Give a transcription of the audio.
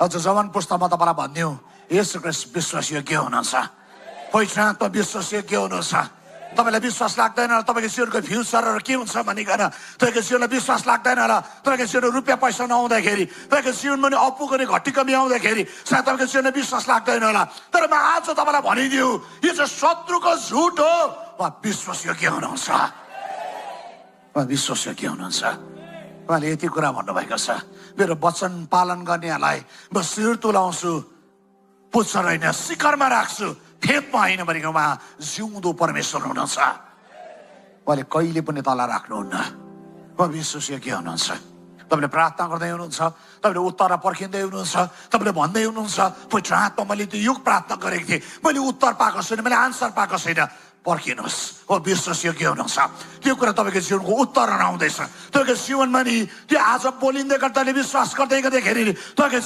अझ जवान पुस्तामा तपाईँलाई भनिदियो येशू ख्रीष्ट विश्वासयोग्य हुनुहुन्छ, पवित्र विश्वासयोग्य हुनुहुन्छ। तपाईँलाई विश्वास लाग्दैन होला तपाईँको जीवनको फ्युचरहरू के हुन्छ भनिकन, तपाईँको जीवनलाई विश्वास लाग्दैन होला तपाईँको जीवनमा रुपियाँ पैसा नआउँदाखेरि, तपाईँको जीवनमा नि अपुको नि घटी कमी आउँदाखेरि सायद तपाईँको जीवनमा विश्वास लाग्दैन होला। तर म आज तपाईँलाई भनिदियो यो चाहिँ शत्रुको झुट हो, वा विश्वासयोग्य हुनुहुन्छ, वा विश्वासयोग्य हुनुहुन्छ। उहाँले यति कुरा भन्नुभएको छ, मेरो वचन पालन गर्नेहरूलाई म शिर तुलाउँछु, पुच्छर होइन शिखरमा राख्छु, फेदमा होइन भनेको उहाँ जिउँदो परमेश्वर हुनुहुन्छ। उहाँले कहिले पनि तल राख्नुहुन्न, उहाँ विश्वासयोग्य हुनुहुन्छ। तपाईँले प्रार्थना गर्दै हुनुहुन्छ, तपाईँले उत्तर पर्खिँदै हुनुहुन्छ, तपाईँले भन्दै हुनुहुन्छ पवित्र आत्मा मैले त्यो युग प्रार्थना गरेको थिएँ, मैले उत्तर पाएको छैन, मैले आन्सर पाएको छैन। पर्खिनुहोस्, हो विश्वासयोग्य हुनुहुन्छ। त्यो कुरा तपाईँको जीवनको उत्तर आउँदैछ, तपाईँको जीवनमा नि त्यो आज बोलिँदै गर्दा विश्वास गर्दै गर्दाखेरि तपाईँको